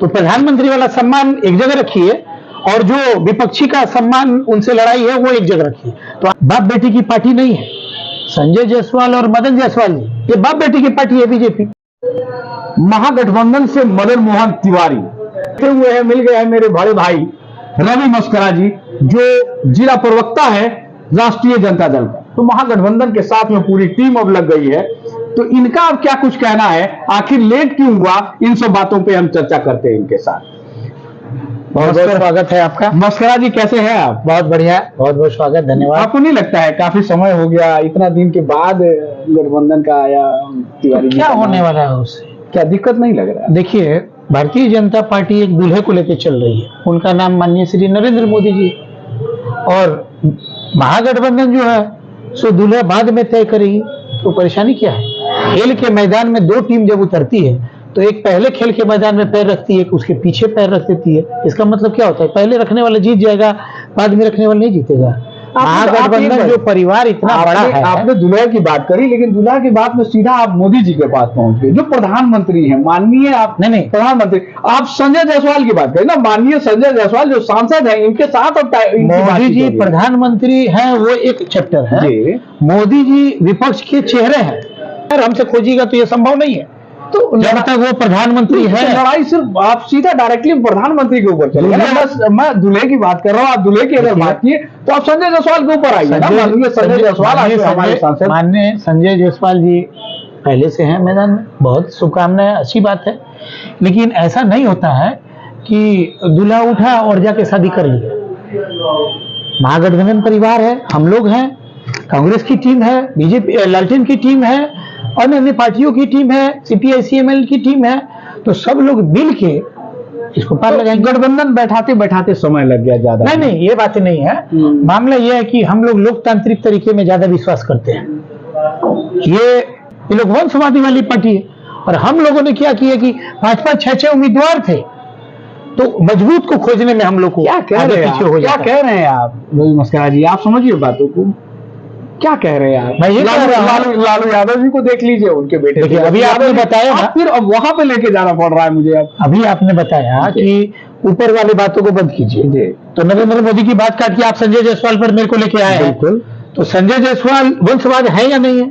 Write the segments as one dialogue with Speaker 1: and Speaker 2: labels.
Speaker 1: तो प्रधानमंत्री वाला सम्मान एक जगह रखिए और जो विपक्षी का सम्मान उनसे लड़ाई है वो एक जगह रखिए। तो बाप बेटी की पार्टी नहीं है संजय जायसवाल और मदन जायसवाल जी, ये बाप बेटी की पार्टी है बीजेपी।
Speaker 2: महागठबंधन से मदन मोहन तिवारी हुए हैं, मिल गए हैं मेरे बड़े भाई रवि मस्करा जी, जो जिला प्रवक्ता है राष्ट्रीय जनता दल का। तो महागठबंधन के साथ में पूरी टीम अब लग गई है, तो इनका अब क्या कुछ कहना है, आखिर लेट क्यों हुआ, इन सब बातों पे हम चर्चा करते हैं इनके साथ।
Speaker 1: बहुत बहुत स्वागत है आपका।
Speaker 2: मस्करा जी कैसे हैं आप?
Speaker 1: बहुत बढ़िया, बहुत बहुत स्वागत, धन्यवाद।
Speaker 2: आपको नहीं लगता है काफी समय हो गया, इतना दिन के बाद गठबंधन का आया तिवारी जी?
Speaker 1: क्या होने वाला है उससे,
Speaker 2: क्या दिक्कत नहीं लग रहा है?
Speaker 1: देखिए, भारतीय जनता पार्टी एक दूल्हे को लेकर चल रही है, उनका नाम माननीय श्री नरेंद्र मोदी जी, और महागठबंधन जो है सो दूल्हा बाद में तय करेगी। तो परेशानी क्या है? खेल के मैदान में दो टीम जब उतरती है तो एक पहले खेल के मैदान में पैर रखती है, उसके पीछे पैर रख देती है। इसका मतलब क्या होता है? पहले रखने वाला जीत जाएगा, बाद में रखने वाला नहीं जीतेगा। महागठबंधन जो परिवार इतना बड़ा है।
Speaker 2: आपने दुल्हा की बात करी, लेकिन दुल्हा की बात में सीधा आप मोदी जी के पास पहुंच गए, जो प्रधानमंत्री हैं, माननीय आप।
Speaker 1: नहीं,
Speaker 2: प्रधानमंत्री आप संजय जायसवाल की बात करें ना, माननीय संजय जायसवाल जो सांसद हैं, इनके साथ अब
Speaker 1: मोदी जी प्रधानमंत्री हैं, वो एक चैप्टर है। मोदी जी विपक्ष के चेहरे हैं, अगर हमसे खोजिएगा तो ये संभव नहीं है। तो जब तक वो प्रधानमंत्री है,
Speaker 2: लड़ाई सिर्फ आप सीधा डायरेक्टली प्रधानमंत्री के ऊपर चले। मैं दूल्हे की बात कर रहा हूँ, आप दूल्हे की अगर बात किए तो आप संजय जायसवाल के ऊपर आइए ना। माननीय संजय जायसवाल हमारे सांसद,
Speaker 1: माननीय संजय जायसवाल जी पहले से हैं मैदान में, बहुत शुभकामनाएं, अच्छी बात है। लेकिन ऐसा नहीं होता है कि दूल्हा उठा और जाके शादी कर लिया। महागठबंधन परिवार है, हम लोग हैं, कांग्रेस की टीम है, बीजेपी लालटेन की टीम है, अन्य अन्य पार्टियों की टीम है, सीपीआई सीएमएल की टीम है, तो सब लोग मिल के इसको पार लगाएंगे।
Speaker 2: गठबंधन बैठाते बैठाते समय लग गया ज्यादा।
Speaker 1: नहीं, ये बात नहीं है। मामला ये है कि हम लोग लोकतांत्रिक तरीके में ज्यादा विश्वास करते हैं। ये लोग वंशवादी वाली पार्टी है, और हम लोगों ने क्या किया कि 5-5, 6-6 उम्मीदवार थे, तो मजबूत को खोजने में हम लोग को
Speaker 2: क्या कह रहे हैं आप रवि मस्करा जी? आप समझिए बातों को, क्या कह रहे हैं आप?
Speaker 1: मैं ये
Speaker 2: लालू यादव जी को देख लीजिए, उनके बेटे।
Speaker 1: देखिए, अभी आपने बताया ना,
Speaker 2: फिर अब वहां पे लेके जाना पड़ रहा है मुझे। अब
Speaker 1: अभी आपने बताया कि ऊपर वाली बातों को बंद कीजिए, तो नरेंद्र मोदी की बात काट के आप संजय जायसवाल पर मेरे को लेके आए हैं। तो संजय जायसवाल वंशवाद है या नहीं है?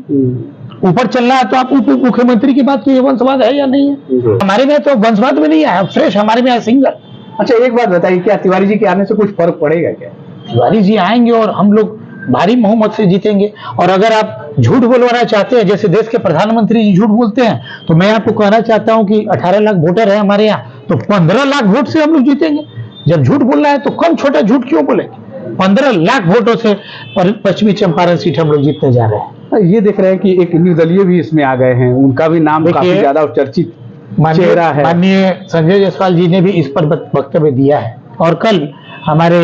Speaker 1: ऊपर चलना है तो आप उप मुख्यमंत्री की बात कीजिए, वंशवाद है या नहीं है? हमारे में तो वंशवाद में नहीं आया, फ्रेश हमारे में आया सिंगल।
Speaker 2: अच्छा, एक बात बताइए, क्या तिवारी जी के आने से कुछ फर्क पड़ेगा क्या?
Speaker 1: तिवारी जी आएंगे और हम लोग भारी बहुमत से जीतेंगे। और अगर आप झूठ बोलवाना चाहते हैं, जैसे देश के प्रधानमंत्री जी झूठ बोलते हैं, तो मैं आपको कहना चाहता हूं कि 18 लाख वोटर है हमारे यहाँ, तो 15 लाख वोट से हम लोग जीतेंगे। जब झूठ बोलना है तो कम छोटा झूठ क्यों बोलेंगे? 15 लाख वोटों से पश्चिमी चंपारण सीट हम लोग जीतने जा रहे हैं।
Speaker 2: ये देख रहे हैं कि एक निर्दलीय भी इसमें आ गए हैं, उनका भी नाम काफी ज्यादा चर्चित चेहरा है।
Speaker 1: माननीय संजय जायसवाल जी ने भी इस पर वक्तव्य दिया है, और कल हमारे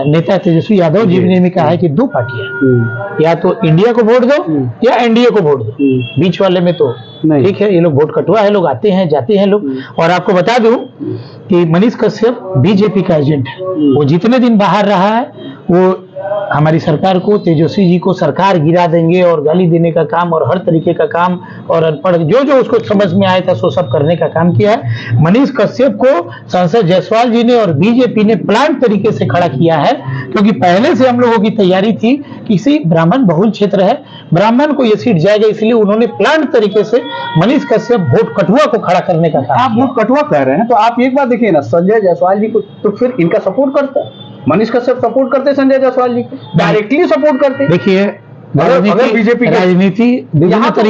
Speaker 1: नेता तेजस्वी यादव जी ने भी कहा है कि 2 पार्टियां, या तो इंडिया को वोट दो या एनडीए को वोट दो, बीच वाले में तो ठीक है। ये लोग वोट कटुआ है, लोग आते हैं जाते हैं लोग। और आपको बता दूं कि मनीष कश्यप बीजेपी का एजेंट है, वो जितने दिन बाहर रहा है वो हमारी सरकार को, तेजस्वी जी को सरकार गिरा देंगे और गाली देने का काम और हर तरीके का काम और अनपढ़ जो जो उसको समझ में आया था सो सब करने का काम किया है। मनीष कश्यप को सांसद जायसवाल जी ने और बीजेपी ने प्लान तरीके से खड़ा किया है, क्योंकि पहले से हम लोगों की तैयारी थी कि किसी ब्राह्मण बहुल क्षेत्र है, ब्राह्मण को ये सीट जाएगा, इसलिए उन्होंने प्लान तरीके से मनीष कश्यप वोट कटुआ को खड़ा करने का काम।
Speaker 2: आप वोट कटुआ कह रहे हैं, तो आप एक बात देखिए ना, संजय जायसवाल जी को तो फिर इनका सपोर्ट करता है, मनीष कश्यप सपोर्ट करते संजय जायसवाल जी को, डायरेक्टली सपोर्ट करते।
Speaker 1: देखिए,
Speaker 2: बीजेपी
Speaker 1: राजनीति
Speaker 2: यहाँ तो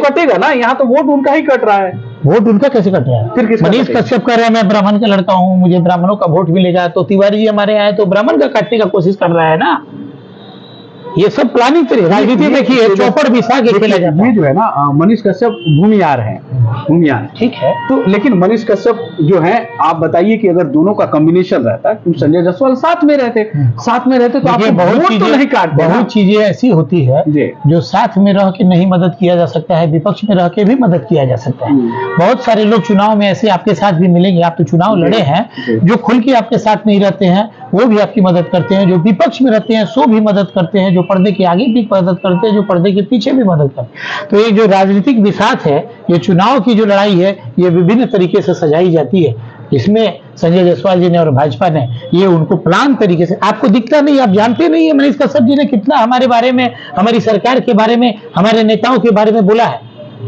Speaker 2: कटेगा ना, यहाँ तो वोट उनका ही कट रहा है।
Speaker 1: वोट उनका कैसे कट रहा है?
Speaker 2: फिर
Speaker 1: मनीष कश्यप कह रहे हैं मैं ब्राह्मण का लड़का हूँ, मुझे ब्राह्मणों का वोट मिलेगा, तो तिवारी जी हमारे आए तो ब्राह्मण का काटने का कोशिश कर रहा है ना। ये सब प्लानिंग तरीके राजनीति देखिए, चौपड़ बिछा के खेला जाता है।
Speaker 2: जो है ना, मनीष कश्यप भूमियार है, भूमियार
Speaker 1: ठीक है।
Speaker 2: तो लेकिन मनीष कश्यप जो है, आप बताइए कि अगर दोनों का कॉम्बिनेशन रहता, संजय जायसवाल साथ में रहते तो आप
Speaker 1: बहुत चीजें नहीं काटते। बहुत चीजें ऐसी होती है जो साथ में रह के नहीं मदद किया जा सकता है, विपक्ष में रह के भी मदद किया जा सकता है। बहुत सारे लोग चुनाव में ऐसे आपके साथ भी मिलेंगे, आप तो चुनाव लड़े हैं, जो खुल के आपके साथ नहीं रहते हैं वो भी आपकी मदद करते हैं, जो विपक्ष में रहते हैं सो भी मदद करते हैं, जो पर्दे के आगे भी मदद करते हैं, जो पर्दे के पीछे भी मदद करते हैं। तो ये जो राजनीतिक बिसात है, ये चुनाव की जो लड़ाई है, ये विभिन्न तरीके से सजाई जाती है, इसमें संजय जायसवाल जी ने और भाजपा ने ये उनको प्लान तरीके से, आपको दिखता नहीं, आप जानते नहीं है मनीष कश्यप जी ने कितना हमारे बारे में, हमारी सरकार के बारे में, हमारे नेताओं के बारे में बोला है,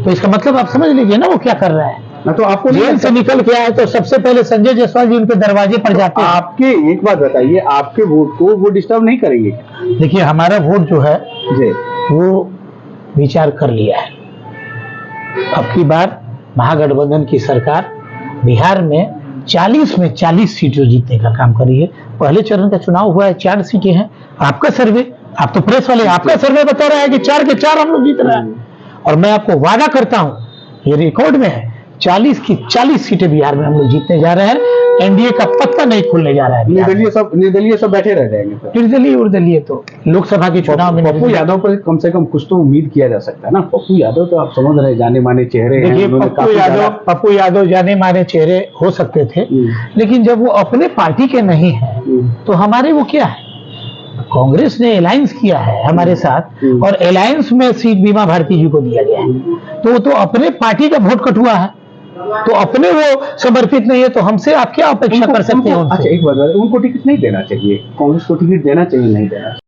Speaker 1: तो इसका मतलब आप समझ लीजिए ना वो क्या कर रहा है।
Speaker 2: ना तो आपको
Speaker 1: जेल से निकल के आए तो सबसे पहले संजय जायसवाल जी उनके दरवाजे पर जाते हैं।
Speaker 2: आपके एक बात बताइए, आपके वोट को वो डिस्टर्ब नहीं करेंगे?
Speaker 1: देखिए हमारा वोट जो है
Speaker 2: जी,
Speaker 1: वो विचार कर लिया है। अब की बार महागठबंधन की सरकार बिहार में 40 में 40 सीटें जीतने का काम कर रही है। पहले चरण का चुनाव हुआ है, 4 सीटें हैं। आपका सर्वे, आप तो प्रेस वाले, आपका सर्वे बता रहा है कि 4 के 4 हम लोग जीत रहे हैं, और मैं आपको वादा करता हूं, ये रिकॉर्ड में है, 40 की 40 सीटें बिहार में हम लोग जीतने जा रहे हैं। एनडीए का पत्ता नहीं खुलने जा रहा है।
Speaker 2: निर्दलीय सब बैठे रह जाएंगे।
Speaker 1: निर्दलीय उर्दलीय तो लोकसभा के चुनाव में
Speaker 2: पप्पू यादव पर कम से कम कुछ तो उम्मीद किया जा सकता है ना। पप्पू यादव तो आप समझ रहे हैं, जाने माने चेहरे हैं।
Speaker 1: देखिए पप्पू यादव जाने माने चेहरे हो सकते थे, लेकिन जब वो अपने पार्टी के नहीं है तो हमारे वो क्या है। कांग्रेस ने अलायंस किया है हमारे साथ, और अलायंस में सीट बीमा भारती जी को दिया गया है, तो वो तो अपने पार्टी का वोट कटुआ है, तो अपने वो समर्पित नहीं है, तो हमसे आप क्या अपेक्षा कर सकते हैं उनसे?
Speaker 2: अच्छा एक बात, उनको टिकट नहीं देना चाहिए, कांग्रेस को टिकट देना चाहिए, नहीं देना चाहिए?